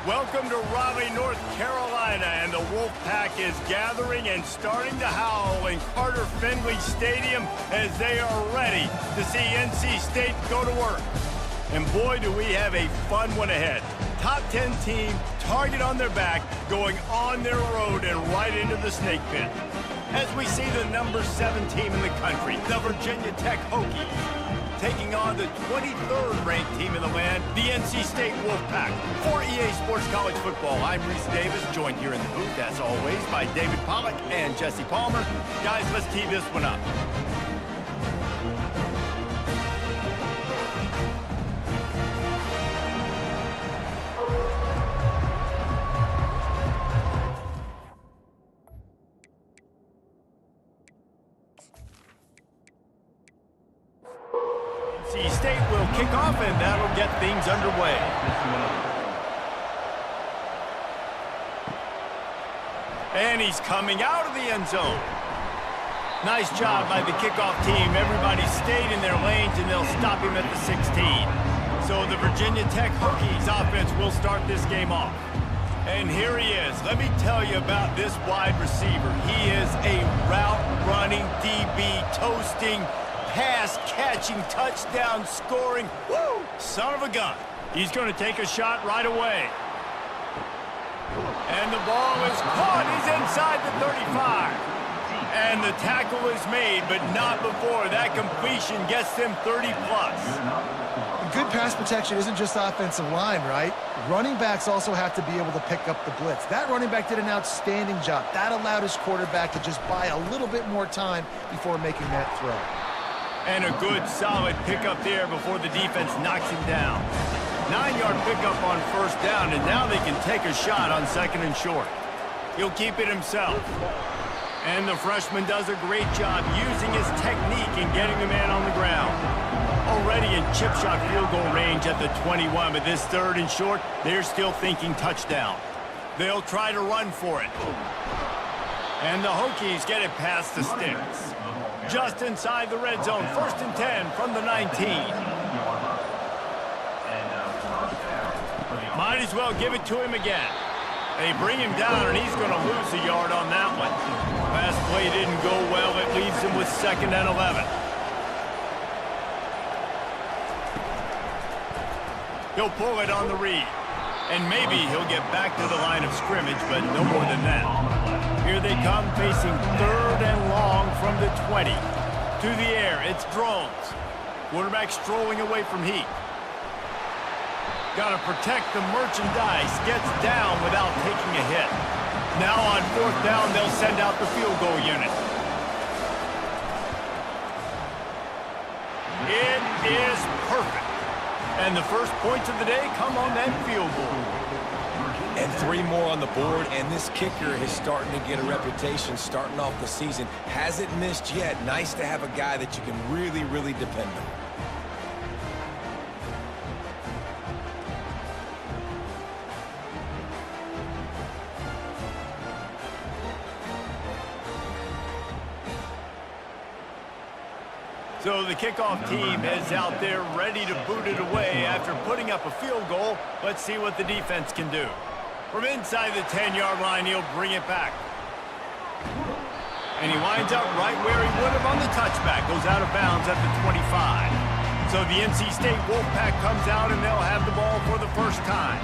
Welcome to Raleigh, North Carolina, and the Wolfpack is gathering and starting to howl in Carter Finley Stadium as they are ready to see NC State go to work. And boy, do we have a fun one ahead. Top 10 team, target on their back, going on their road and right into the snake pit. As we see the number 7 team in the country, the Virginia Tech Hokies, taking on the 23rd ranked team in the land, the NC State Wolfpack. For EA Sports College Football, I'm Reese Davis, joined here in the booth, as always, by David Pollack and Jesse Palmer. Guys, let's tee this one up. NC State will kick off, and that'll get things underway. And he's coming out of the end zone. Nice job by the kickoff team. Everybody stayed in their lanes, and they'll stop him at the 16. So the Virginia Tech Hokies offense will start this game off. And here he is. Let me tell you about this wide receiver. He is a route-running DB, toasting, pass-catching, touchdown-scoring, woo, son of a gun. He's going to take a shot right away. And the ball is caught. He's inside the 35. And the tackle is made, but not before that completion gets them 30-plus. Good pass protection isn't just offensive line, right? Running backs also have to be able to pick up the blitz. That running back did an outstanding job. That allowed his quarterback to just buy a little bit more time before making that throw. And a good, solid pickup there before the defense knocks him down. 9-yard pickup on first down, and now they can take a shot on second and short. He'll keep it himself. And the freshman does a great job using his technique and getting the man on the ground. Already in chip shot field goal range at the 21, but this third and short, they're still thinking touchdown. They'll try to run for it. And the Hokies get it past the sticks. Just inside the red zone, 1st and 10 from the 19. Might as well give it to him again. They bring him down, and he's going to lose a yard on that one. Last play didn't go well. It leaves him with 2nd and 11. He'll pull it on the read. And maybe he'll get back to the line of scrimmage, but no more than that. Here they come, facing 3rd and long from the 20. To the air, it's drones. Quarterback strolling away from Heat. Got to protect the merchandise. Gets down without taking a hit. Now on 4th down, they'll send out the field goal unit. It is perfect. And the first points of the day come on that field goal. And 3 more on the board, and this kicker is starting to get a reputation starting off the season. Hasn't missed yet. Nice to have a guy that you can really, really depend on. So the kickoff team is out there ready to boot it away after putting up a field goal. Let's see what the defense can do. From inside the 10-yard line, he'll bring it back. And he winds up right where he would have on the touchback. Goes out of bounds at the 25. So the NC State Wolfpack comes out, and they'll have the ball for the first time.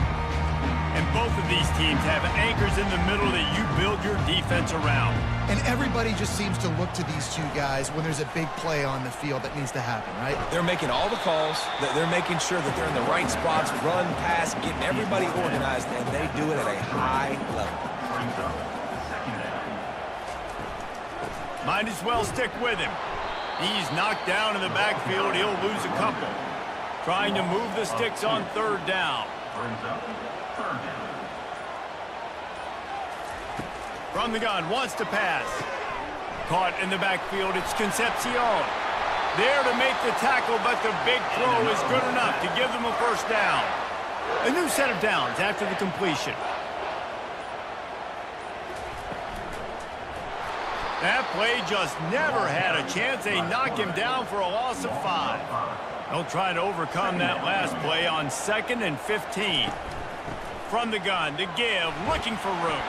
And both of these teams have anchors in the middle that you build your defense around. And everybody just seems to look to these two guys when there's a big play on the field that needs to happen, right? They're making all the calls. They're making sure that they're in the right spots, run, pass, getting everybody organized, and they do it at a high level. Might as well stick with him. He's knocked down in the backfield. He'll lose a couple. Trying to move the sticks on 3rd down. From the gun, wants to pass. Caught in the backfield, it's Concepcion. There to make the tackle, but the big throw is good enough to give them a first down. A new set of downs after the completion. That play just never had a chance. They knock him down for a loss of 5. They'll try to overcome that last play on 2nd and 15. from the gun to give, looking for room.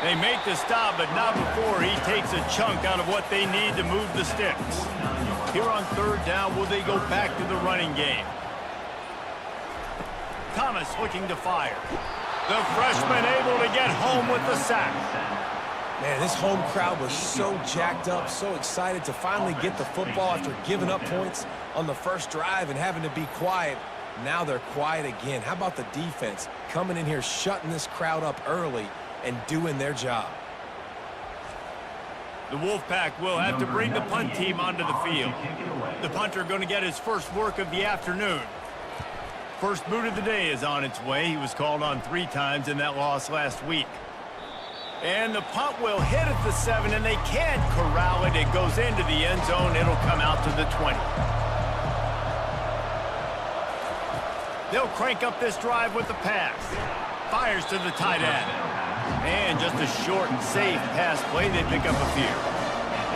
They make the stop, but not before he takes a chunk out of what they need to move the sticks. Here on third down, will they go back to the running game? Thomas looking to fire. The freshman able to get home with the sack. Man, this home crowd was so jacked up, so excited to finally get the football after giving up points on the first drive and having to be quiet. Now they're quiet again. How about the defense coming in here, shutting this crowd up early and doing their job? The Wolfpack will have to bring the punt team onto the field. The punter going to get his first work of the afternoon. First boot of the day is on its way. He was called on 3 times in that loss last week. And the punt will hit at the 7, and they can't corral it. It goes into the end zone. It'll come out to the 20. They'll crank up this drive with the pass. Fires to the tight end. And just a short and safe pass play. They pick up a few.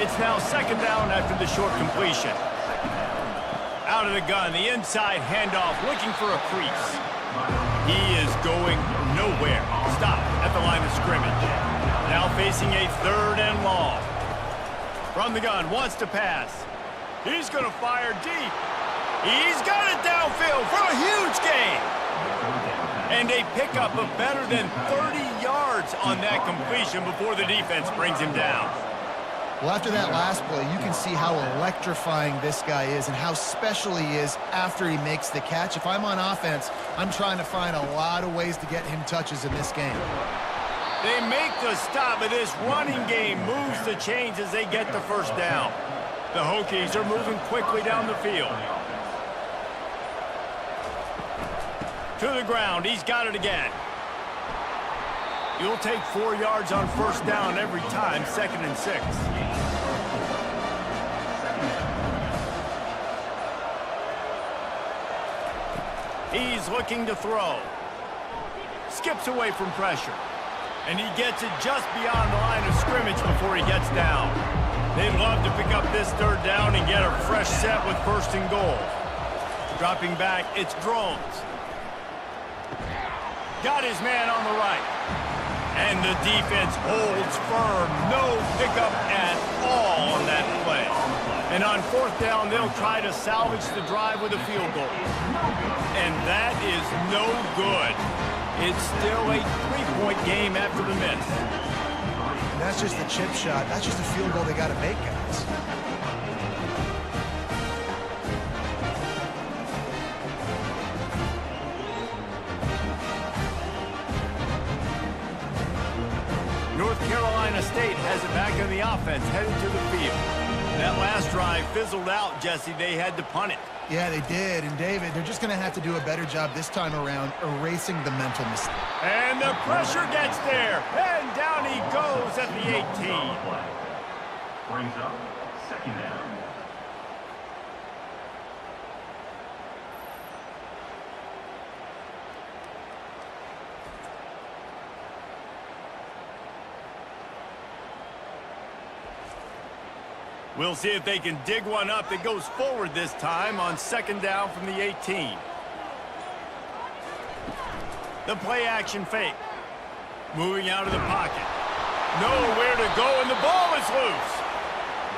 It's now second down after the short completion. Out of the gun, the inside handoff, looking for a crease. He is going nowhere. Stop at the line of scrimmage. Now facing a third and long. From the gun, wants to pass. He's going to fire deep. He's got it downfield for a huge gain. And they pick up a better than 30 yards on that completion before the defense brings him down. Well, after that last play, you can see how electrifying this guy is and how special he is after he makes the catch. If I'm on offense, I'm trying to find a lot of ways to get him touches in this game. They make the stop, but this running game moves the chains as they get the first down. The Hokies are moving quickly down the field. To the ground, he's got it again. You'll take 4 yards on first down every time, 2nd and 6. He's looking to throw. Skips away from pressure. And he gets it just beyond the line of scrimmage before he gets down. They'd love to pick up this third down and get a fresh set with 1st and goal. Dropping back, it's Drones. Got his man on the right. And the defense holds firm. No pickup at all on that play. And on 4th down, they'll try to salvage the drive with a field goal. And that is no good. It's still a 3-point game after the miss. And that's just a chip shot. That's just a field goal they got to make, guys. North Carolina State has it back on the offense, headed to the field. That last drive fizzled out, Jesse. They had to punt it. Yeah, they did. And, David, they're just going to have to do a better job this time around erasing the mental mistake. And the pressure gets there. And down he goes at the 18. Brings up 2nd down. We'll see if they can dig one up that goes forward this time on 2nd down from the 18. The play action fake. Moving out of the pocket. Nowhere to go, and the ball is loose.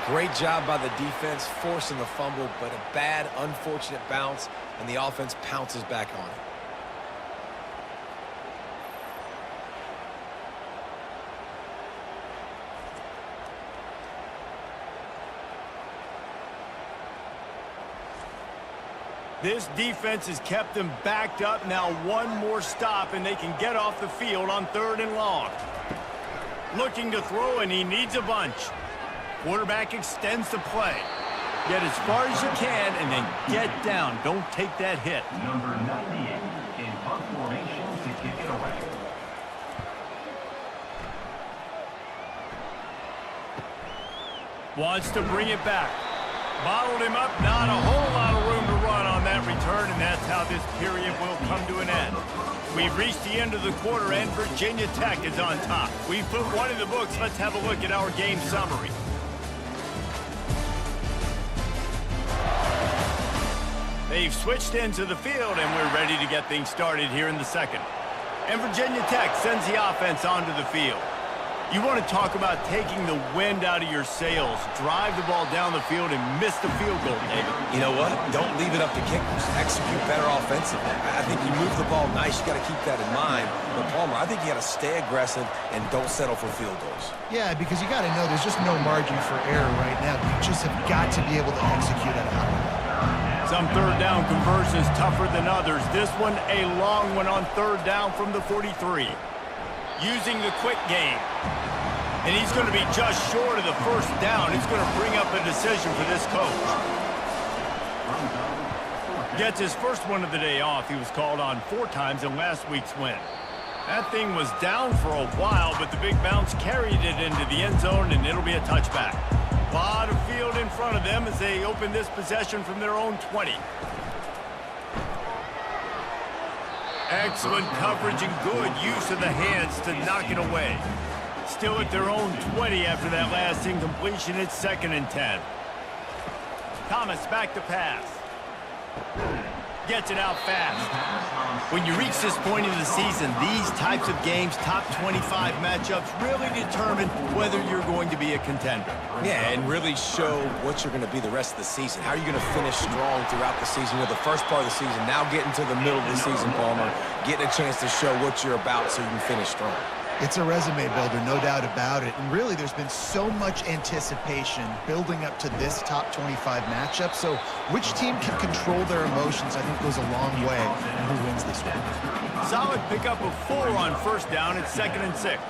Great job by the defense, forcing the fumble, but a bad, unfortunate bounce, and the offense pounces back on it. This defense has kept them backed up. Now one more stop, and they can get off the field on 3rd and long. Looking to throw, and he needs a bunch. Quarterback extends the play. Get as far as you can, and then get down. Don't take that hit. Number 98 in punt formation to kick it away. Wants to bring it back. Bottled him up. Not a whole lot of room to run on that return, and that's how this period will come to an end. We've reached the end of the quarter, and Virginia Tech is on top. We've put one in the books. Let's have a look at our game summary. They've switched into the field, and we're ready to get things started here in the second. And Virginia Tech sends the offense onto the field. You want to talk about taking the wind out of your sails. Drive the ball down the field and miss the field goal, David. You know what? Don't leave it up to kickers. Execute better offensively. I think you move the ball nice. You got to keep that in mind. But, Palmer, I think you got to stay aggressive and don't settle for field goals. Yeah, because you got to know there's just no margin for error right now. You just have got to be able to execute at a high level. Some third down conversions tougher than others. This one a long one on third down from the 43. Using the quick game. And he's going to be just short of the first down. It's going to bring up a decision for this coach. Gets his first one of the day off. He was called on 4 times in last week's win. That thing was down for a while, but the big bounce carried it into the end zone, and it'll be a touchback. A lot of field in front of them as they open this possession from their own 20. Excellent coverage and good use of the hands to knock it away. Still at their own 20 after that last incompletion. It's 2nd and 10. Thomas back to pass. Gets it out fast. When you reach this point of the season, these types of games, top 25 matchups, really determine whether you're going to be a contender. Yeah, and really show what you're going to be the rest of the season. How are you going to finish strong throughout the season? You know, the first part of the season, now getting to the middle of the season, Palmer, getting a chance to show what you're about so you can finish strong. It's a resume builder, no doubt about it. And really, there's been so much anticipation building up to this top 25 matchup. So which team can control their emotions, I think, goes a long way in who wins this one. Solid pickup of 4 on first down. It's 2nd and 6.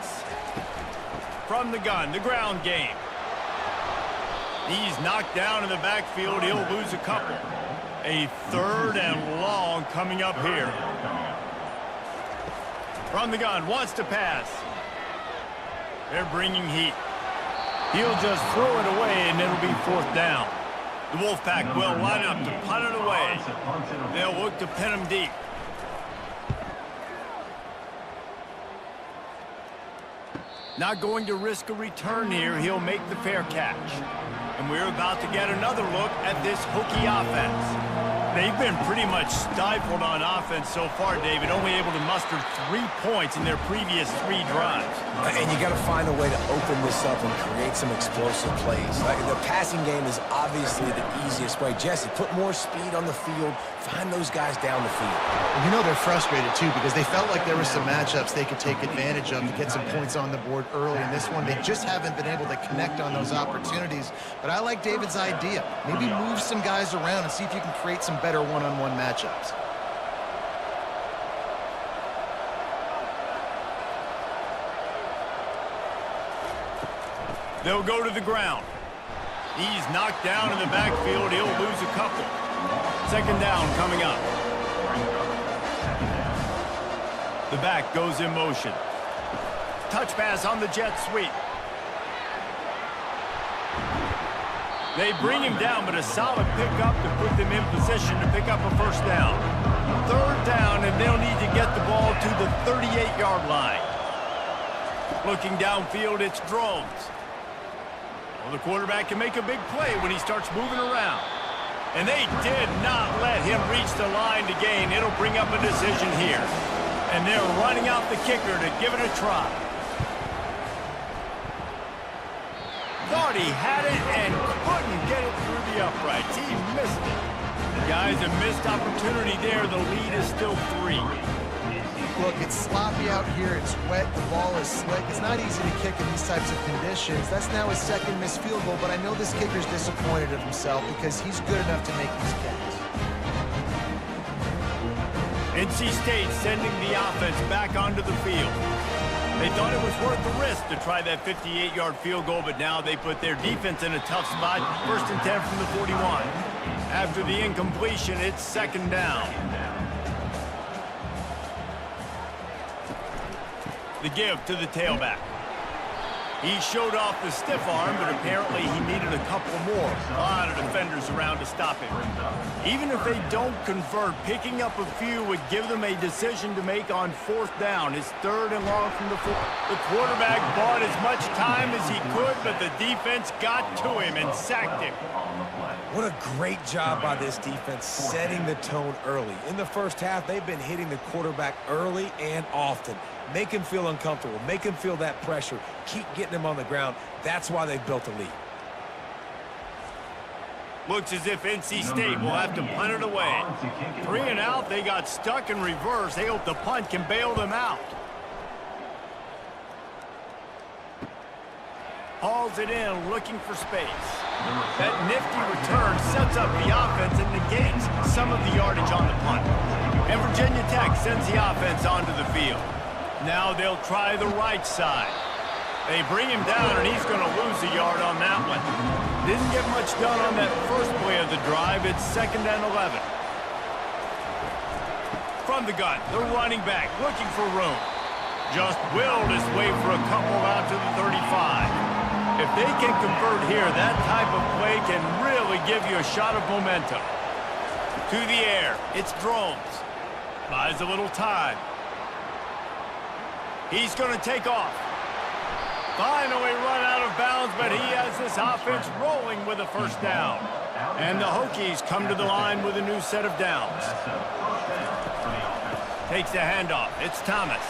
From the gun, the ground game. He's knocked down in the backfield. He'll lose a couple. A 3rd and long coming up here. From the gun, wants to pass. They're bringing heat. He'll just throw it away, and it'll be 4th down. The Wolfpack will line up to punt it away. They'll look to pin him deep. Not going to risk a return here. He'll make the fair catch. And we're about to get another look at this Hokie offense. They've been pretty much stifled on offense so far, David, only able to muster 3 points in their previous 3 drives. And you got to find a way to open this up and create some explosive plays. Like, the passing game is obviously the easiest way. Jesse, put more speed on the field. Find those guys down the field. And you know they're frustrated, too, because they felt like there were some matchups they could take advantage of to get some points on the board early. In this one, they just haven't been able to connect on those opportunities. But I like David's idea. Maybe move some guys around and see if you can create some better one-on-one matchups. They'll go to the ground. He's knocked down in the backfield. He'll lose a couple. 2nd down coming up. The back goes in motion. Touch pass on the jet sweep. They bring him down, but a solid pickup to put them in position to pick up a 1st down. 3rd down, and they'll need to get the ball to the 38-yard line. Looking downfield, it's Drones. Well, the quarterback can make a big play when he starts moving around. And they did not let him reach the line to gain. It'll bring up a decision here. And they're running out the kicker to give it a try. Thought he had it and couldn't get it through the uprights. He missed it. Guys, a missed opportunity there. The lead is still 3. Look, it's sloppy out here. It's wet. The ball is slick. It's not easy to kick in these types of conditions. That's now his 2nd missed field goal, but I know this kicker's disappointed of himself because he's good enough to make these kicks. NC State sending the offense back onto the field. They thought it was worth the risk to try that 58-yard field goal, but now they put their defense in a tough spot. 1st and 10 from the 41. After the incompletion, it's 2nd down. The give to the tailback. He showed off the stiff arm, but apparently he needed a couple more. A lot of defenders around to stop him. Even if they don't convert, picking up a few would give them a decision to make on 4th down. It's 3rd and long from the 4. The quarterback bought as much time as he could, but the defense got to him and sacked him. What a great job by this defense setting the tone early. In the first half, they've been hitting the quarterback early and often. Make him feel uncomfortable. Make him feel that pressure. Keep getting him on the ground. That's why they've built a lead. Looks as if NC State will have to punt it away. 3 and out, they got stuck in reverse. They hope the punt can bail them out. Hauls it in, looking for space. That nifty return sets up the offense and negates some of the yardage on the punt. And Virginia Tech sends the offense onto the field. Now they'll try the right side. They bring him down, and he's going to lose a yard on that one. Didn't get much done on that first play of the drive. It's 2nd and 11. From the gun, the running back looking for room. Just willed his way for a couple out to the 35. If they can convert here, that type of play can really give you a shot of momentum. To the air, it's Drones. Buys a little time. He's going to take off. Finally run out of bounds, but he has this offense rolling with a 1st down. And the Hokies come to the line with a new set of downs. Takes the handoff. It's Thomas.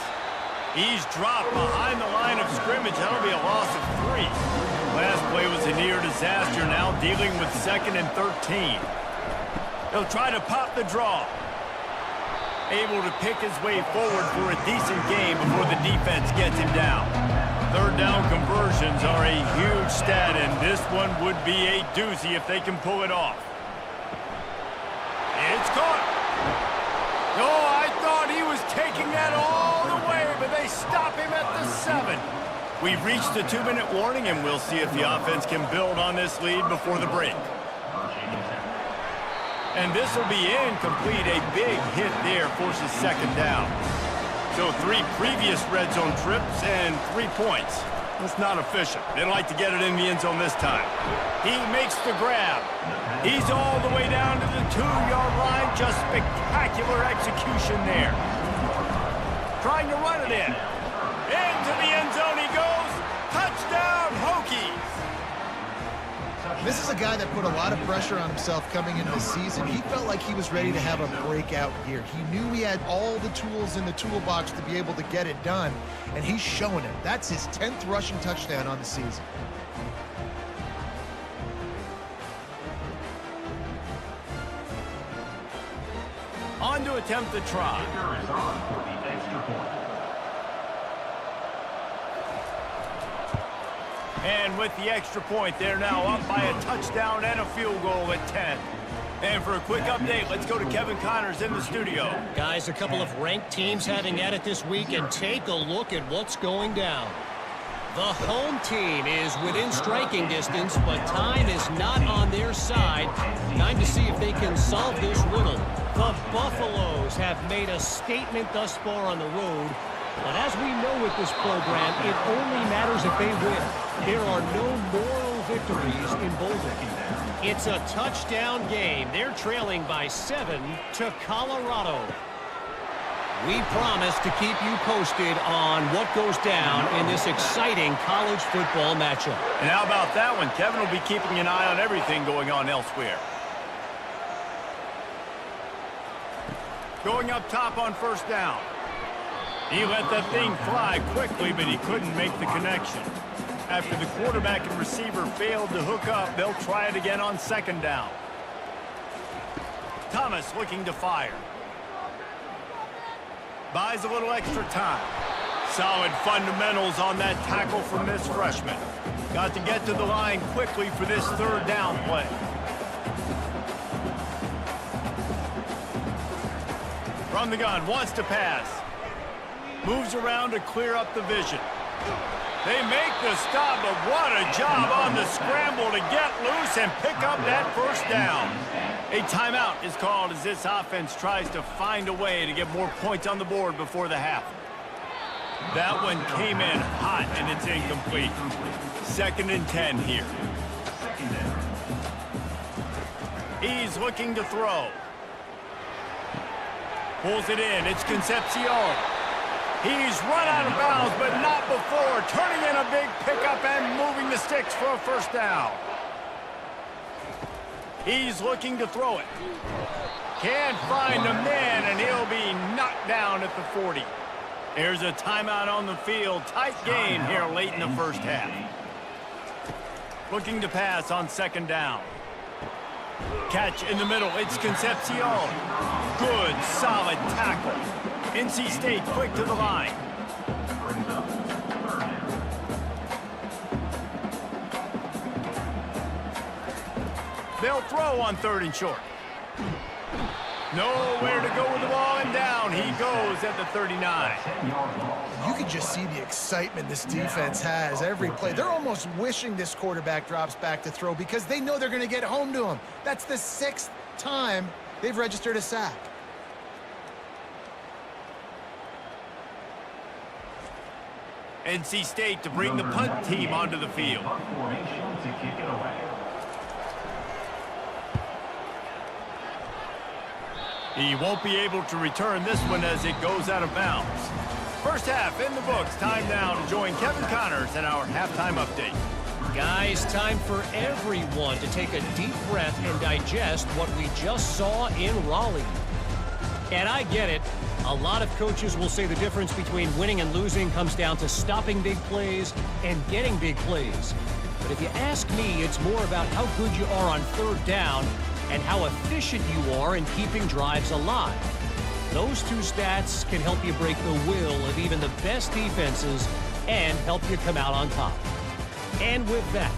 He's dropped behind the line of scrimmage. That'll be a loss of 3. Last play was a near disaster, now dealing with 2nd and 13. He'll try to pop the draw. Able to pick his way forward for a decent game before the defense gets him down. 3rd down conversions are a huge stat, and this one would be a doozy if they can pull it off. It's caught. Oh, I thought he was taking that all the way, but they stop him at the 7. We've reached the 2-minute warning, and we'll see if the offense can build on this lead before the break. And this will be incomplete. A big hit there forces 2nd down. So 3 previous red zone trips and 3 points. That's not efficient. They'd like to get it in the end zone this time. He makes the grab. He's all the way down to the 2-yard line. Just spectacular execution there. Trying to run it in. Into the end zone he goes. Touchdown, Hokies. This is a guy that put a lot of pressure on himself coming into the season. He felt like he was ready to have a breakout year. He knew he had all the tools in the toolbox to be able to get it done, and he's showing it. That's his 10th rushing touchdown on the season. On to attempt the try. Is on for the extra point. And with the extra point, they're now up by a touchdown and a field goal at 10. And for a quick update, let's go to Kevin Connors in the studio. Guys, a couple of ranked teams having at it this week, and take a look at what's going down. The home team is within striking distance, but time is not on their side. Time to see if they can solve this riddle. The Buffaloes have made a statement thus far on the road. But as we know with this program, it only matters if they win. There are no moral victories in bowling. It's a touchdown game. They're trailing by 7 to Colorado. We promise to keep you posted on what goes down in this exciting college football matchup. And how about that one? Kevin will be keeping an eye on everything going on elsewhere. Going up top on 1st down. He let that thing fly quickly, but he couldn't make the connection. After the quarterback and receiver failed to hook up, they'll try it again on 2nd down. Thomas looking to fire. Buys a little extra time. Solid fundamentals on that tackle from this freshman. Got to get to the line quickly for this 3rd down play. From the gun, wants to pass. Moves around to clear up the vision. They make the stop, but what a job on the scramble to get loose and pick up that 1st down. A timeout is called as this offense tries to find a way to get more points on the board before the half. That one came in hot, and it's incomplete. 2nd and 10 here. He's looking to throw. Pulls it in. It's Concepcion. He's run out of bounds, but not before. Turning in a big pickup and moving the sticks for a first down. He's looking to throw it. Can't find a man, and he'll be knocked down at the 40. There's a timeout on the field. Tight game here late in the first half. Looking to pass on 2nd down. Catch in the middle. It's Concepcion. Good, solid tackle. NC State quick to the line. They'll throw on 3rd and short. Nowhere to go with the ball, and down he goes at the 39. You can just see the excitement this defense has every play. They're almost wishing this quarterback drops back to throw because they know they're going to get home to him. That's the 6th time they've registered a sack. NC State to bring the punt team onto the field. He won't be able to return this one as it goes out of bounds. First half in the books. Time now to join Kevin Connors in our halftime update. Guys, time for everyone to take a deep breath and digest what we just saw in Raleigh. And I get it. A lot of coaches will say the difference between winning and losing comes down to stopping big plays and getting big plays. But if you ask me, it's more about how good you are on 3rd down and how efficient you are in keeping drives alive. Those two stats can help you break the will of even the best defenses and help you come out on top. And with that,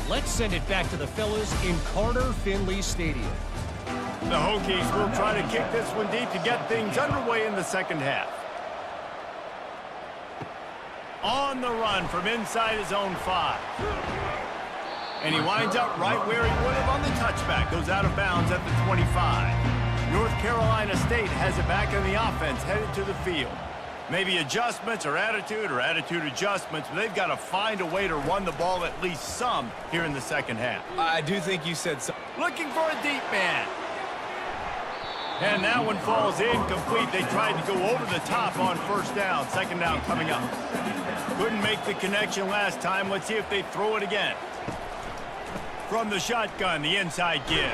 let's send it back to the fellas in Carter Finley Stadium. The Hokies will try to kick this one deep to get things underway in the 2nd half. On the run from inside his own 5. And he winds up right where he would have on the touchback. Goes out of bounds at the 25. North Carolina State has it back in the offense, headed to the field. Maybe adjustments or attitude adjustments, but they've got to find a way to run the ball at least some here in the 2nd half. I do think you said so. Looking for a deep man. And that one falls incomplete. They tried to go over the top on 1st down. 2nd down coming up. Couldn't make the connection last time. Let's see if they throw it again. From the shotgun, the inside give.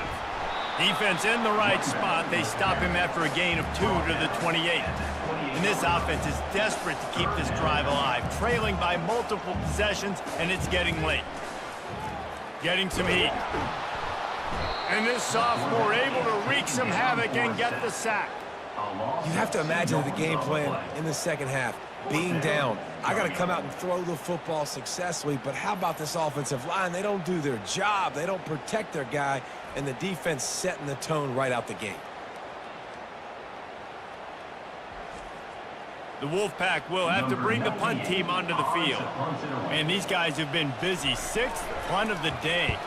Defense in the right spot. They stop him after a gain of 2 to the 28. And this offense is desperate to keep this drive alive, trailing by multiple possessions, and it's getting late. Getting some heat. And this sophomore able to wreak some havoc and get the sack. You have to imagine the game plan in the 2nd half. Being down, I got to come out and throw the football successfully, but how about this offensive line? They don't do their job. They don't protect their guy, and the defense setting the tone right out the gate. The Wolfpack will have to bring the punt team onto the field. And these guys have been busy. 6th punt of the day.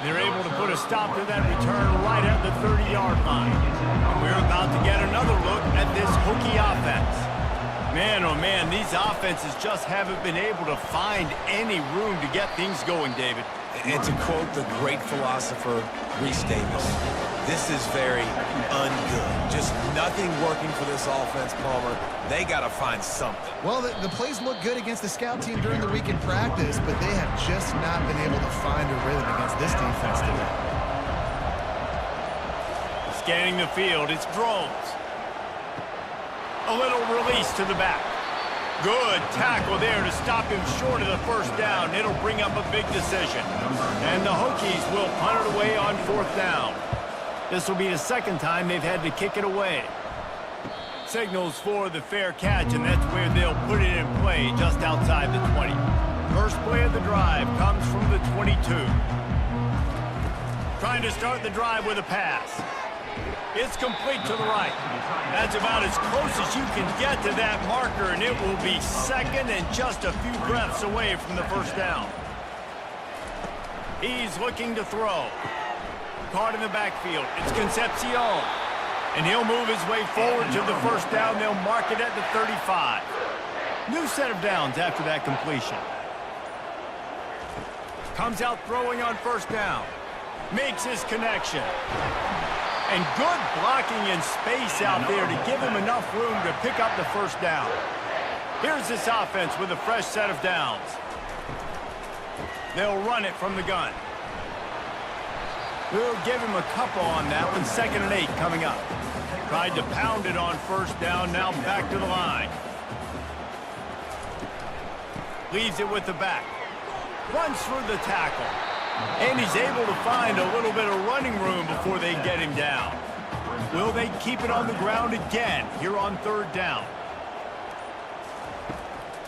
They're able to put a stop to that return right at the 30-yard line. And we're about to get another look at this Hokie offense. Man, oh man, these offenses just haven't been able to find any room to get things going, David. And to quote the great philosopher, Reese Davis, this is very ungood. Just nothing working for this offense, Palmer. They got to find something. Well, the plays look good against the scout team during the week in practice, but they have just not been able to find a rhythm against this defense today. Scanning the field, it's drones. A little release to the back. Good tackle there to stop him short of the 1st down. It'll bring up a big decision. And the Hokies will punt it away on 4th down. This will be the 2nd time they've had to kick it away. Signals for the fair catch, and that's where they'll put it in play just outside the 20. First play of the drive comes from the 22. Trying to start the drive with a pass. It's complete to the right. That's about as close as you can get to that marker, and it will be 2nd and just a few breaths away from the 1st down. He's looking to throw. Caught in the backfield. It's Concepcion. And he'll move his way forward to the first down. They'll mark it at the 35. New set of downs after that completion. Comes out throwing on first down. Makes his connection. And good blocking in space out there to give him enough room to pick up the first down. Here's this offense with a fresh set of downs. They'll run it from the gun. We'll give him a couple on that one. 2nd and 8 coming up. Tried to pound it on first down. Now back to the line. Leaves it with the back. Runs through the tackle. And he's able to find a little bit of running room before they get him down. Will they keep it on the ground again here on 3rd down?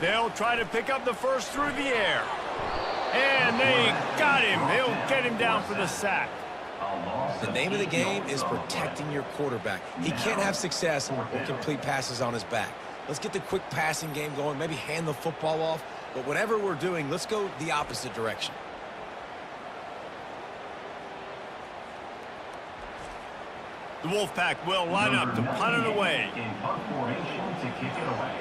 They'll try to pick up the first through the air. And they got him. They'll get him down for the sack. The name of the game is protecting your quarterback. He can't have success or complete passes on his back. Let's get the quick passing game going, maybe hand the football off. But whatever we're doing, let's go the opposite direction. The Wolfpack will line up to punt it away. In punt formation to kick it away.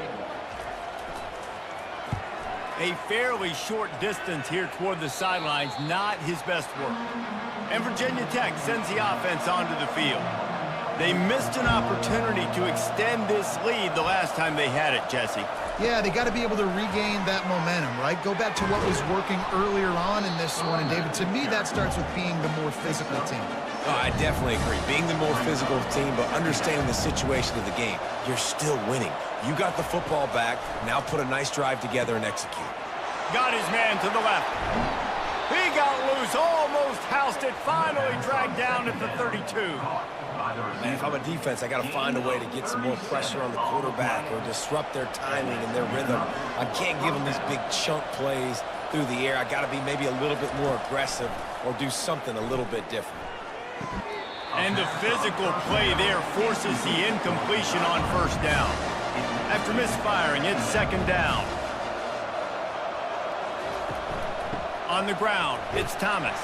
A fairly short distance here toward the sidelines, not his best work. And Virginia Tech sends the offense onto the field. They missed an opportunity to extend this lead the last time they had it, Jesse. Yeah, they got to be able to regain that momentum, right? Go back to what was working earlier on in this one. And, David, to me, that starts with being the more physical team. Oh, I definitely agree. Being the more physical team, but understanding the situation of the game. You're still winning. You got the football back. Now put a nice drive together and execute. Got his man to the left. He got loose, almost housed it, finally dragged down at the 32. Man, if I'm a defense, I got to find a way to get some more pressure on the quarterback or disrupt their timing and their rhythm. I can't give them these big chunk plays through the air. I got to be maybe a little bit more aggressive or do something a little bit different. And the physical play there forces the incompletion on first down. After misfiring, it's 2nd down. On the ground, it's Thomas.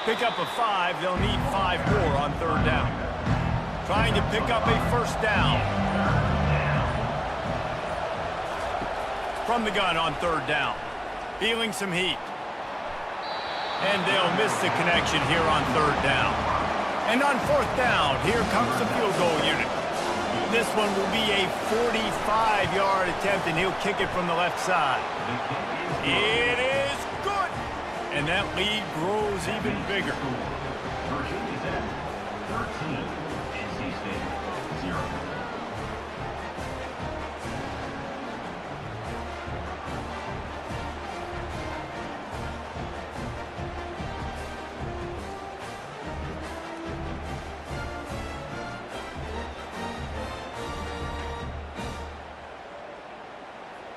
Pick up a 5, they'll need 5 more on 3rd down. Trying to pick up a first down. From the gun on 3rd down. Feeling some heat. And they'll miss the connection here on 3rd down. And on 4th down, here comes the field goal unit. This one will be a 45-yard attempt, and he'll kick it from the left side. It is good! And that lead grows even bigger. Virginia Tech 13, NC State 0.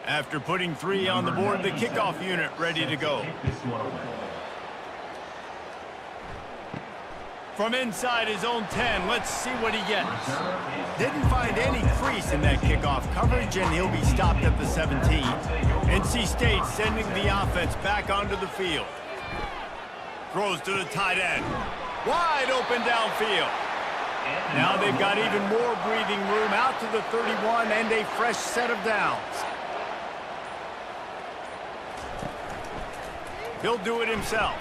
After putting 3 on the board, the kickoff unit ready to go. From inside his own 10, let's see what he gets. Didn't find any crease in that kickoff coverage, and he'll be stopped at the 17. NC State sending the offense back onto the field. Throws to the tight end. Wide open downfield. Now they've got even more breathing room out to the 31 and a fresh set of downs. He'll do it himself.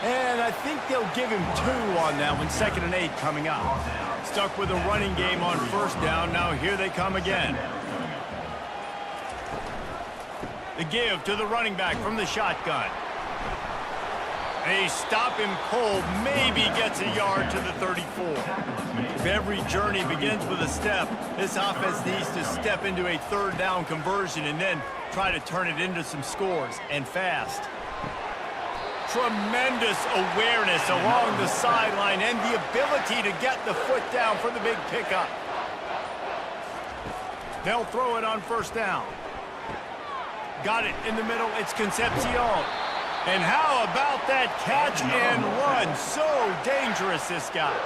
And I think they'll give him 2 on that one. 2nd and 8 coming up. Stuck with a running game on first down. Now here they come again. The give to the running back from the shotgun. They stop him cold. Maybe gets a yard to the 34. If every journey begins with a step, this offense needs to step into a 3rd down conversion and then try to turn it into some scores, and fast. Tremendous awareness along the sideline and the ability to get the foot down for the big pickup. They'll throw it on first down. Got it in the middle. It's Concepcion. And how about that catch and run? So dangerous, this guy.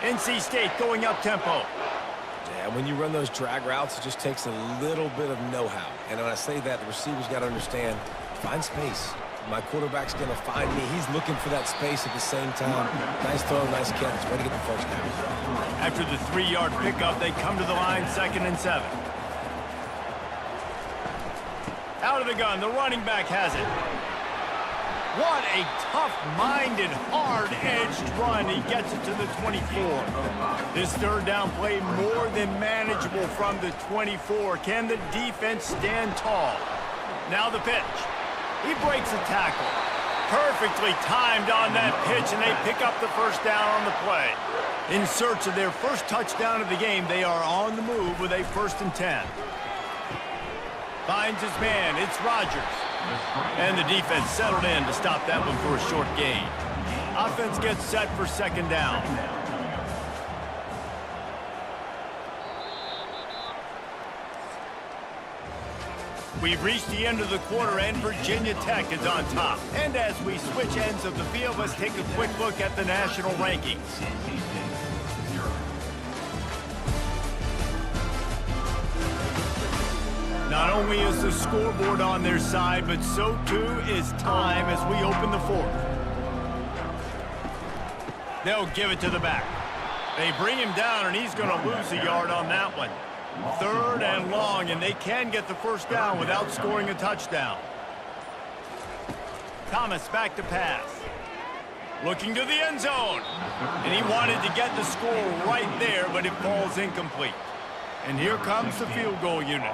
NC State going up tempo. Yeah, when you run those drag routes, it just takes a little bit of know-how. And when I say that, the receivers got to understand, find space. My quarterback's going to find me. He's looking for that space at the same time. Nice throw, nice catch. Way to get the first down. After the 3-yard pickup, they come to the line, 2nd and 7. Out of the gun, the running back has it. What a tough-minded, hard-edged run. He gets it to the 24. This 3rd down play more than manageable from the 24. Can the defense stand tall? Now the pitch. He breaks a tackle. Perfectly timed on that pitch, and they pick up the first down on the play. In search of their first touchdown of the game, they are on the move with a 1st and 10. Finds his man. It's Rodgers. And the defense settled in to stop that one for a short gain. Offense gets set for 2nd down. We've reached the end of the quarter, and Virginia Tech is on top. And as we switch ends of the field, let's take a quick look at the national rankings. Not only is the scoreboard on their side, but so too is time as we open the 4th. They'll give it to the back. They bring him down, and he's going to lose a yard on that one. 3rd and long, and they can get the first down without scoring a touchdown. Thomas back to pass. Looking to the end zone. And he wanted to get the score right there, but it falls incomplete. And here comes the field goal unit.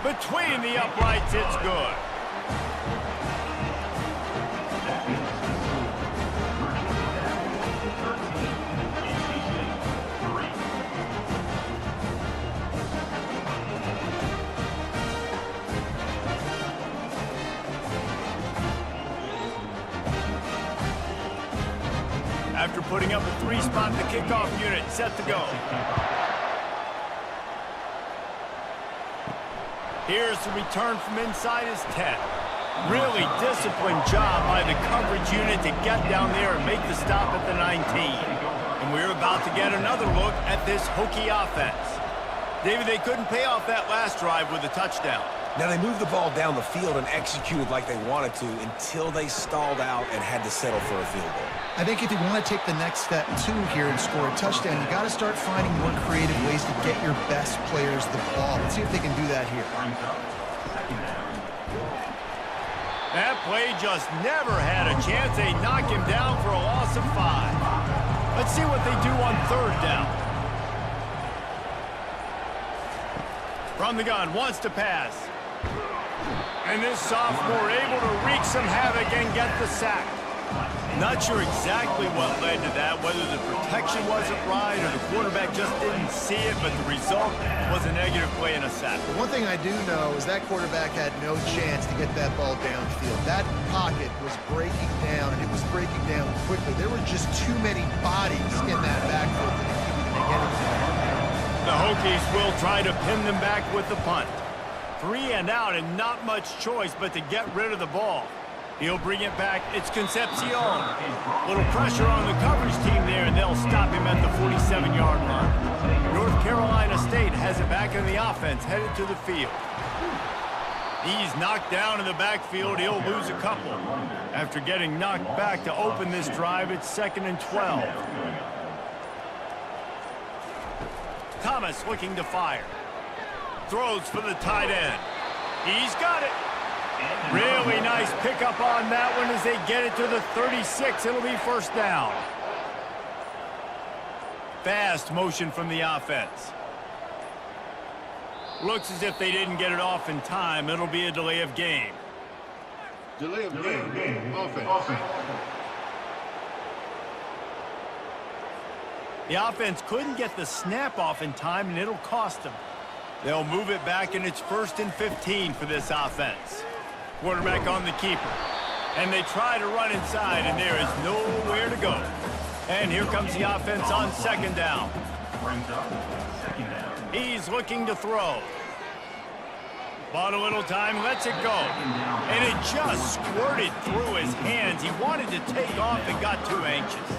Between the uprights, it's good. After putting up a 3-spot, the kickoff unit set to go. Here's the return from inside his 10. Really disciplined job by the coverage unit to get down there and make the stop at the 19. And we're about to get another look at this Hokie offense. David, they couldn't pay off that last drive with a touchdown. Now, they moved the ball down the field and executed like they wanted to until they stalled out and had to settle for a field goal. I think if you want to take the next step, too, here and score a touchdown, you got to start finding more creative ways to get your best players the ball. Let's see if they can do that here. That play just never had a chance. They knock him down for a loss of 5. Let's see what they do on 3rd down. From the gun, wants to pass. And this sophomore able to wreak some havoc and get the sack. Not sure exactly what led to that, whether the protection wasn't right or the quarterback just didn't see it, but the result was a negative play and a sack. One thing I do know is that quarterback had no chance to get that ball downfield. That pocket was breaking down, and it was breaking down quickly. There were just too many bodies in that backfield to get it there. The Hokies will try to pin them back with the punt. 3 and out, and not much choice but to get rid of the ball. He'll bring it back. It's Concepcion. Little pressure on the coverage team there, and they'll stop him at the 47-yard line. North Carolina State has it back in the offense, headed to the field. He's knocked down in the backfield. He'll lose a couple. After getting knocked back to open this drive, it's 2nd and 12. Thomas looking to fire. Throws for the tight end. He's got it. Really nice pickup on that one as they get it to the 36. It'll be first down. Fast motion from the offense. Looks as if they didn't get it off in time. It'll be a delay of game. Delay of game. Offense. The offense couldn't get the snap off in time, and it'll cost them. They'll move it back, and it's 1st and 15 for this offense. Quarterback on the keeper. And they try to run inside, and there is nowhere to go. And here comes the offense on 2nd down. He's looking to throw. Bought a little time, lets it go. And it just squirted through his hands. He wanted to take off and got too anxious.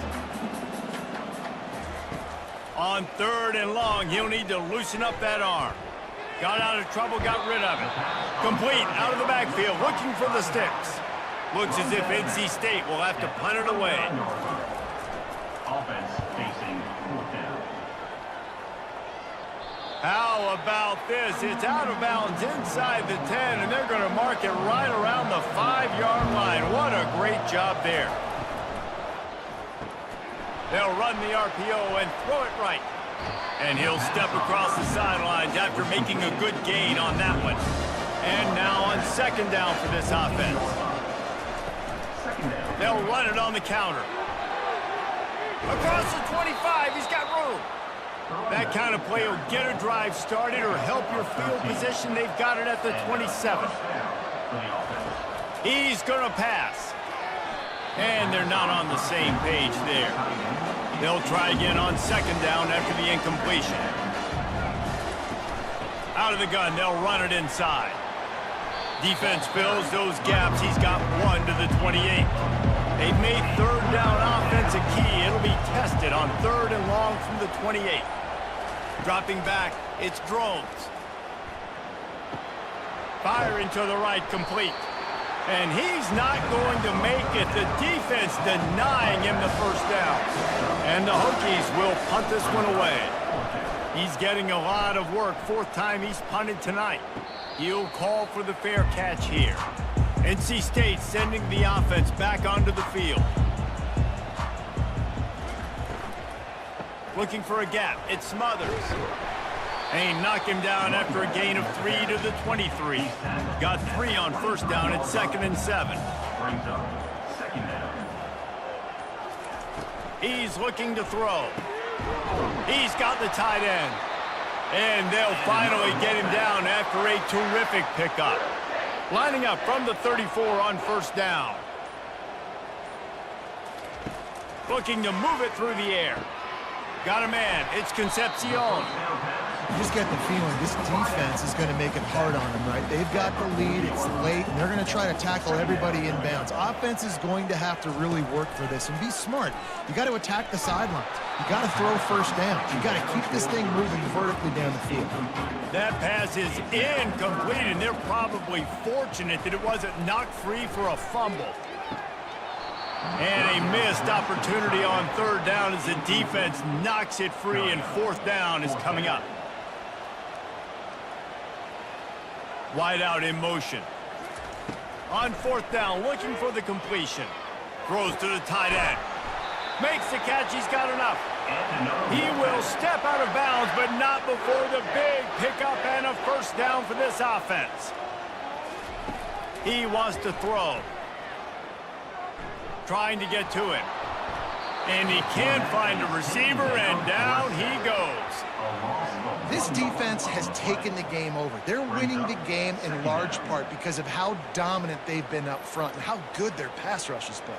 On 3rd and long, he'll need to loosen up that arm. Got out of trouble, got rid of it. Complete, out of the backfield, looking for the sticks. Looks as if NC State will have to punt it away. Offense facing fourth down. How about this? It's out of bounds inside the 10, and they're going to mark it right around the 5-yard line. What a great job there. They'll run the RPO and throw it right. And he'll step across the sidelines after making a good gain on that one. And now on second down for this offense. They'll run it on the counter. Across the 25, he's got room. That kind of play will get a drive started or help your field position. They've got it at the 27. He's going to pass. And they're not on the same page there. They'll try again on second down after the incompletion. Out of the gun, they'll run it inside. Defense fills those gaps. He's got 1 to the 28. They've made third down offense a key. It'll be tested on third and long from the 28. Dropping back, it's Drones. Firing to the right, complete. And he's not going to make it. The defense denying him the first down. And the Hokies will punt this one away. He's getting a lot of work. 4th time he's punted tonight. He'll call for the fair catch here. NC State sending the offense back onto the field. Looking for a gap. It Smothers. And knock him down after a gain of 3 to the 23. Got 3 on first down at 2nd and 7. Brings up second down. He's looking to throw. He's got the tight end. And they'll finally get him down after a terrific pickup. Lining up from the 34 on first down. Looking to move it through the air. Got a man. It's Concepcion. You just get the feeling this defense is going to make it hard on them, right? They've got the lead, it's late, and they're going to try to tackle everybody inbounds. Offense is going to have to really work for this and be smart. You got to attack the sidelines. You got to throw first down. You got to keep this thing moving vertically down the field. That pass is incomplete, and they're probably fortunate that it wasn't knocked free for a fumble. And a missed opportunity on third down as the defense knocks it free, and 4th down is coming up. Wide out in motion. On 4th down, looking for the completion. Throws to the tight end. Makes the catch, he's got enough. He will step out of bounds, but not before the big pickup and a first down for this offense. He wants to throw. Trying to get to him. And he can't find a receiver, and down he goes. This defense has taken the game over. They're winning the game in large part because of how dominant they've been up front and how good their pass rush has been.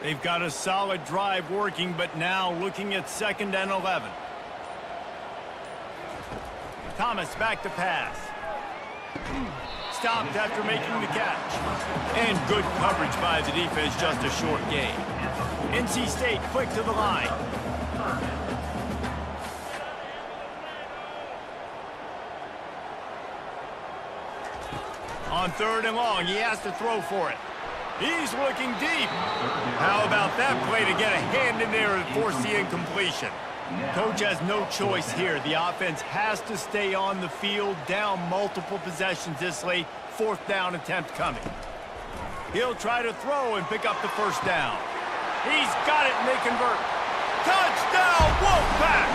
They've got a solid drive working, but now looking at 2nd and 11. Thomas back to pass. Stopped after making the catch. And good coverage by the defense, just a short gain. NC State quick to the line. On 3rd and long, he has to throw for it. He's looking deep. How about that play to get a hand in there and force the incompletion? Coach has no choice here. The offense has to stay on the field, down multiple possessions this late. 4th down attempt coming. He'll try to throw and pick up the first down. He's got it, and they convert. Touchdown, Wolfpack!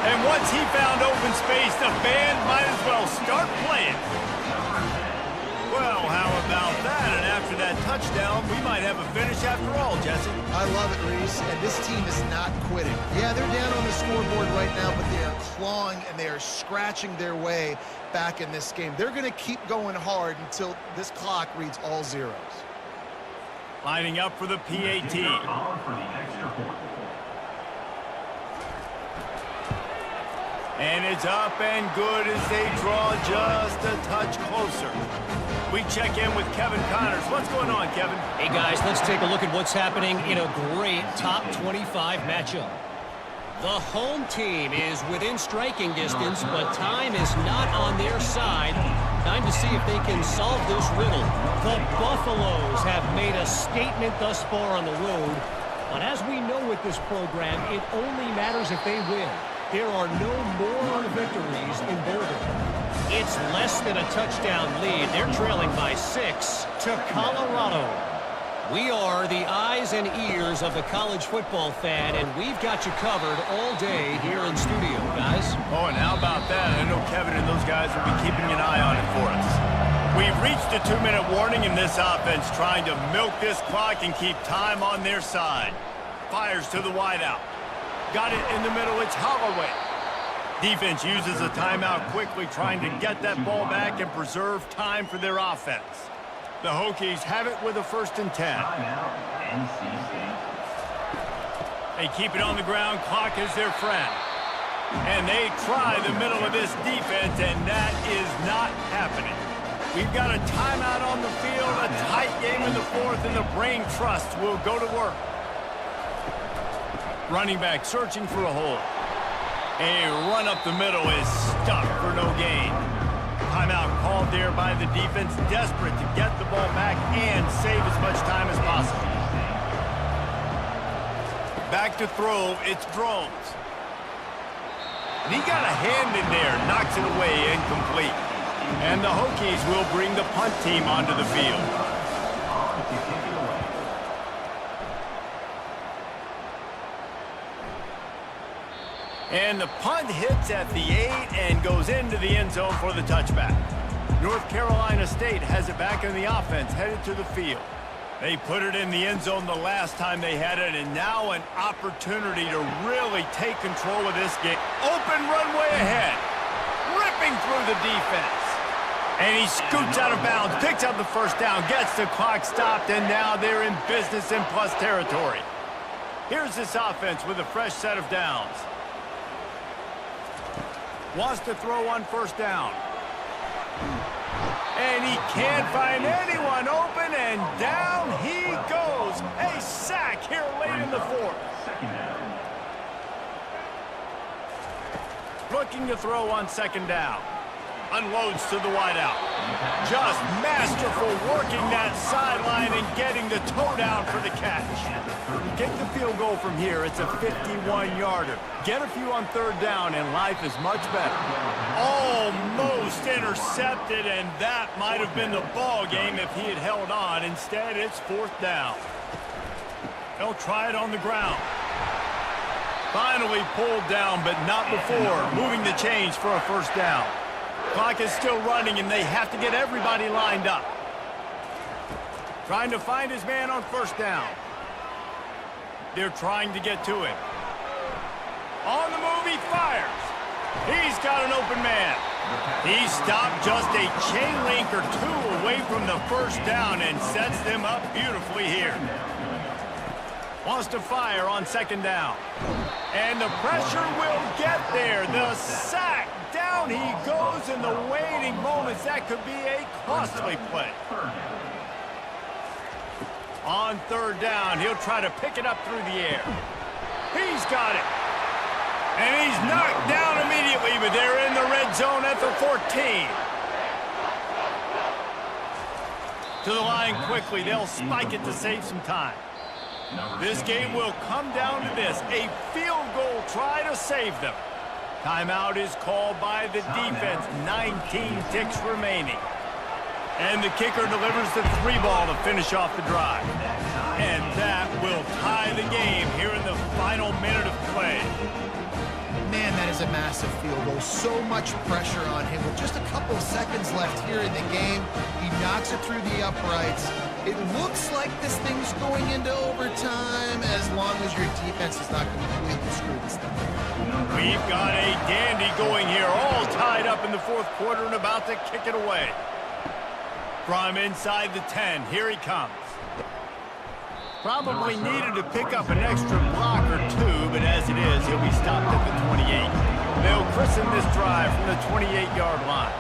And once he found open space, the band might as well start playing. Well, how about that? And after that touchdown, we might have a finish after all, Jesse. I love it, Reese, and this team is not quitting. Yeah, they're down on the scoreboard right now, but they are clawing and they are scratching their way back in this game. They're going to keep going hard until this clock reads all zeros. Lining up for the PAT. And it's up and good as they draw just a touch closer. We check in with Kevin Connors. What's going on, Kevin? Hey, guys, let's take a look at what's happening in a great top 25 matchup. The home team is within striking distance, but time is not on their side. Time to see if they can solve this riddle. The Buffaloes have made a statement thus far on the road. But as we know with this program, it only matters if they win. There are no moral victories in Boulder. It's less than a touchdown lead. They're trailing by 6 to Colorado. We are the eyes and ears of the college football fan, and we've got you covered all day here in studio, guys. Oh, and how about that? I know Kevin and those guys will be keeping an eye on it for us. We've reached a 2-minute warning in this offense, trying to milk this clock and keep time on their side. Fires to the wideout. Got it in the middle. It's Holloway. Defense uses a timeout quickly, trying to get that ball back and preserve time for their offense. The Hokies have it with a 1st and 10. They keep it on the ground. Clock is their friend. And they try the middle of this defense, and that is not happening. We've got a timeout on the field, a tight game in the 4th, and the brain trust will go to work. Running back searching for a hole. A run up the middle is stuck for no gain. Timeout called there by the defense, desperate to get the ball back and save as much time as possible. Back to throw, it's Drones. And he got a hand in there, knocks it away, incomplete. And the Hokies will bring the punt team onto the field. And the punt hits at the 8 and goes into the end zone for the touchback. North Carolina State has it back in the offense, headed to the field. They put it in the end zone the last time they had it, and now an opportunity to really take control of this game. Open runway ahead, ripping through the defense. And he scoots out of bounds, picks up the 1st down, gets the clock stopped, and now they're in business in plus territory. Here's this offense with a fresh set of downs. Wants to throw on 1st down. And he can't find anyone open, and down he goes. A sack here late in the 4th. Looking to throw on 2nd down. Unloads to the wideout. Just masterful working that sideline and getting the toe down for the catch. Get the field goal from here. It's a 51-yarder. Get a few on 3rd down, and life is much better. Almost intercepted, and that might have been the ball game if he had held on. Instead, it's 4th down. They'll try it on the ground. Finally pulled down, but not before. Moving the chains for a 1st down. Clock is still running, and they have to get everybody lined up. Trying to find his man on 1st down. They're trying to get to him. On the move, he fires. He's got an open man. He stopped just a chain link or 2 away from the 1st down and sets them up beautifully here. Wants to fire on 2nd down. And the pressure will get there. The sack. Down he goes in the waiting moments. That could be a costly play. On 3rd down, he'll try to pick it up through the air. He's got it. And he's knocked down immediately, but they're in the red zone at the 14. To the line quickly. They'll spike it to save some time. This game will come down to this. A field goal try to save them. Timeout is called by the defense. 19 ticks remaining. And the kicker delivers the 3-ball to finish off the drive. And that will tie the game here in the final minute of play. Man, that is a massive field goal. So much pressure on him. With just a couple of seconds left here in the game, he knocks it through the uprights. It looks like this thing's going into overtime as long as your defense is not completely screwed this thing. We've got a dandy going here, all tied up in the 4th quarter and about to kick it away. From inside the 10, here he comes. Probably needed to pick up an extra block or 2, but as it is, he'll be stopped at the 28. They'll christen this drive from the 28-yard line.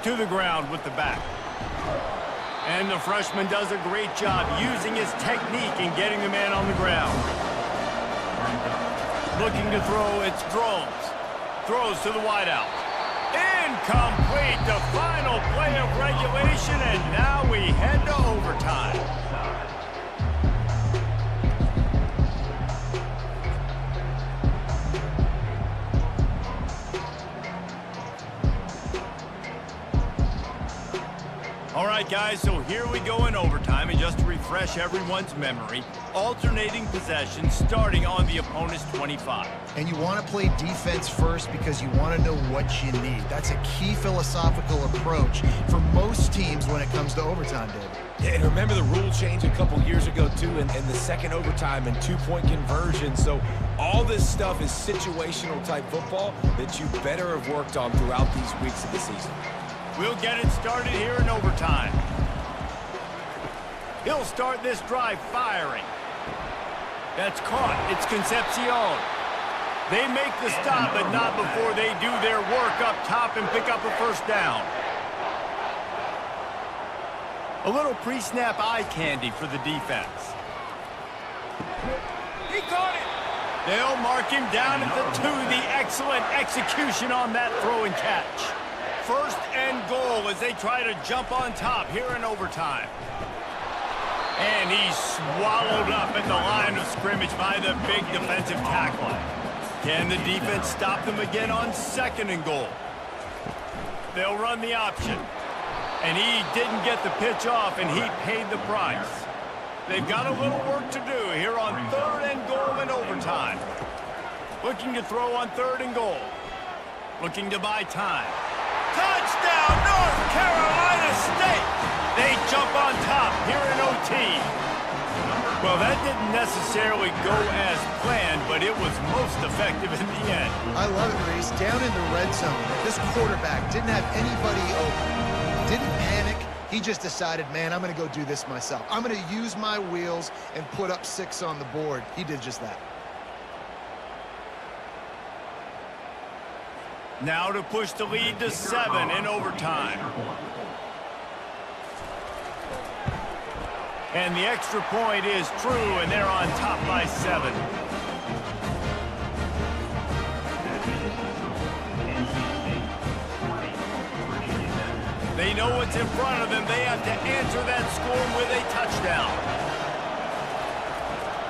to the ground with the back. And the freshman does a great job using his technique and getting the man on the ground. Looking to throw, it's Drones. Throws to the wideout. Incomplete, the final play of regulation, and now we head to overtime. All right, guys, so here we go in overtime, and just to refresh everyone's memory, alternating possession starting on the opponent's 25. And you want to play defense first because you want to know what you need. That's a key philosophical approach for most teams when it comes to overtime, David. Yeah, and remember the rule change a couple years ago, too, and the second overtime and two-point conversion. So all this stuff is situational type football that you better have worked on throughout these weeks of the season. We'll get it started here in overtime. He'll start this drive firing. That's caught. It's Concepcion. They make the stop, but not before they do their work up top and pick up a first down. A little pre-snap eye candy for the defense. He caught it. They'll mark him down at the 2. The excellent execution on that throw and catch. First and goal as they try to jump on top here in overtime. And he's swallowed up at the line of scrimmage by the big defensive tackle. Can the defense stop them again on second and goal? They'll run the option. And he didn't get the pitch off, and he paid the price. They've got a little work to do here on third and goal in overtime. Looking to throw on third and goal. Looking to buy time. Touchdown, North Carolina State! They jump on top here in OT. Well, that didn't necessarily go as planned, but it was most effective in the end. I love it, Reese. Down in the red zone, this quarterback didn't have anybody open. Didn't panic. He just decided, man, I'm going to go do this myself. I'm going to use my wheels and put up 6 on the board. He did just that. Now to push the lead to 7 in overtime. And the extra point is true, and they're on top by 7. They know what's in front of them. They have to answer that score with a touchdown.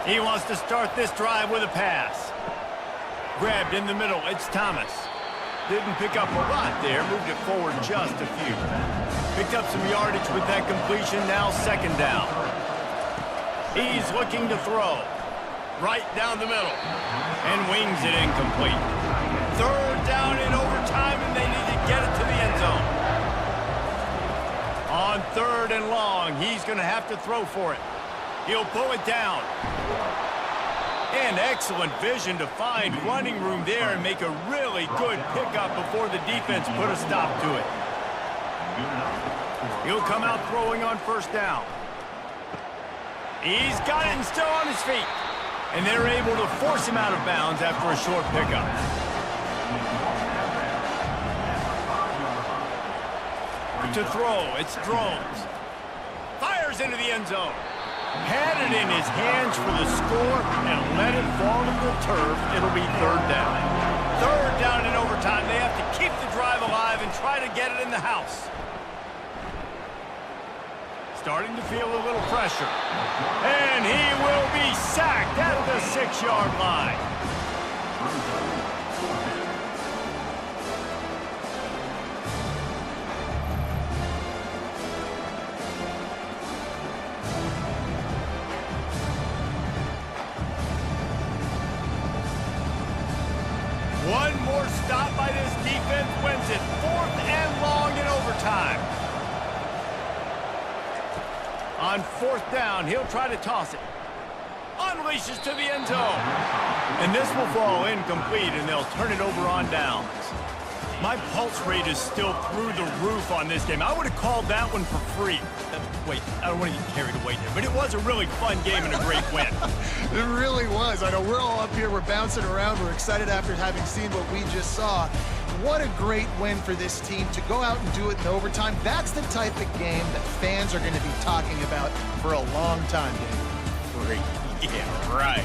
He wants to start this drive with a pass. Grabbed in the middle. It's Thomas. Didn't pick up a lot there. Moved it forward just a few. Picked up some yardage with that completion. Now second down. He's looking to throw. Right down the middle. And wings it incomplete. Third down in overtime, and they need to get it to the end zone. On third and long, he's going to have to throw for it. He'll pull it down. And excellent vision to find running room there and make a really good pickup before the defense put a stop to it. He'll come out throwing on first down. He's got it and still on his feet. And they're able to force him out of bounds after a short pickup. To throw, it's Drones. Fires into the end zone. Had it in his hands for the score and let it fall to the turf. It'll be third down. Third down in overtime. They have to keep the drive alive and try to get it in the house. Starting to feel a little pressure. And he will be sacked at the 6-yard line. One more stop by this defense wins it. 4th and long in overtime. On 4th down, he'll try to toss it. Unleashes to the end zone. And this will fall incomplete, and they'll turn it over on downs. My pulse rate is still through the roof on this game. I would have called that one for free. Wait, I don't want to get carried away there, but it was a really fun game and a great win. It really was. I know we're all up here, we're bouncing around, we're excited after having seen what we just saw. What a great win for this team to go out and do it in overtime. That's the type of game that fans are going to be talking about for a long time, Dave. Free. Yeah, right.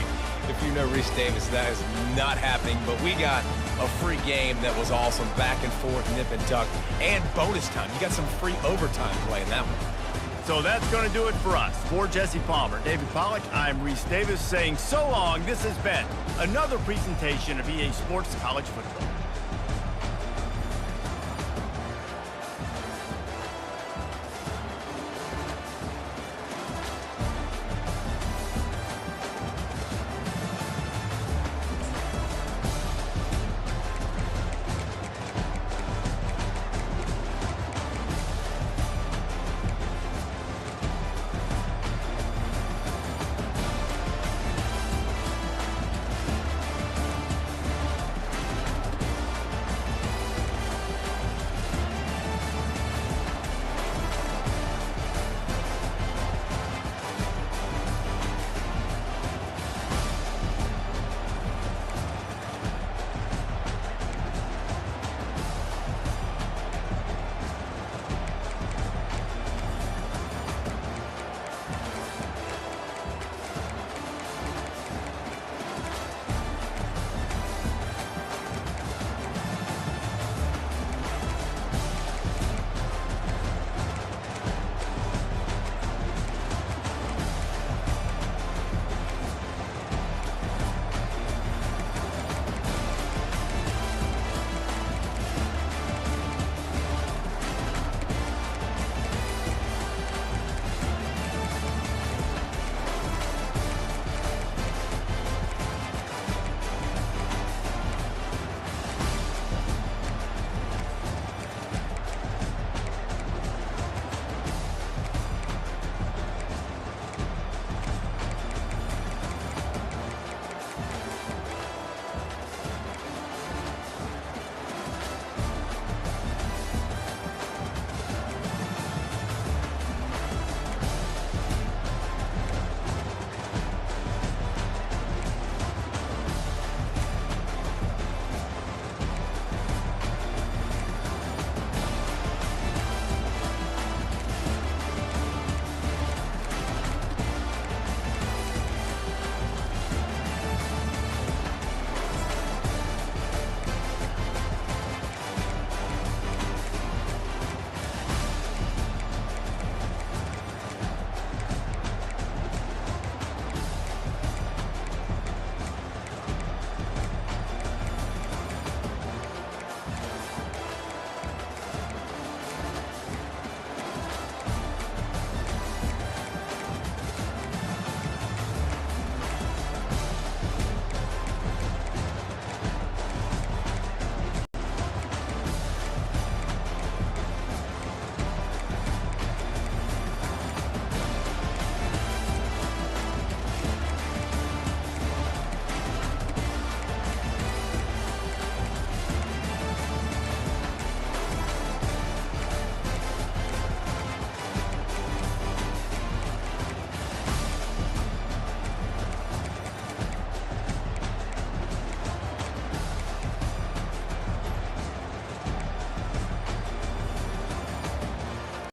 If you know Reese Davis, that is not happening, but we got a free game that was awesome, back and forth, nip and tuck, and bonus time. You got some free overtime play in that one. So that's going to do it for us. For Jesse Palmer, David Pollack, I'm Reese Davis saying so long. This has been another presentation of EA Sports College Football.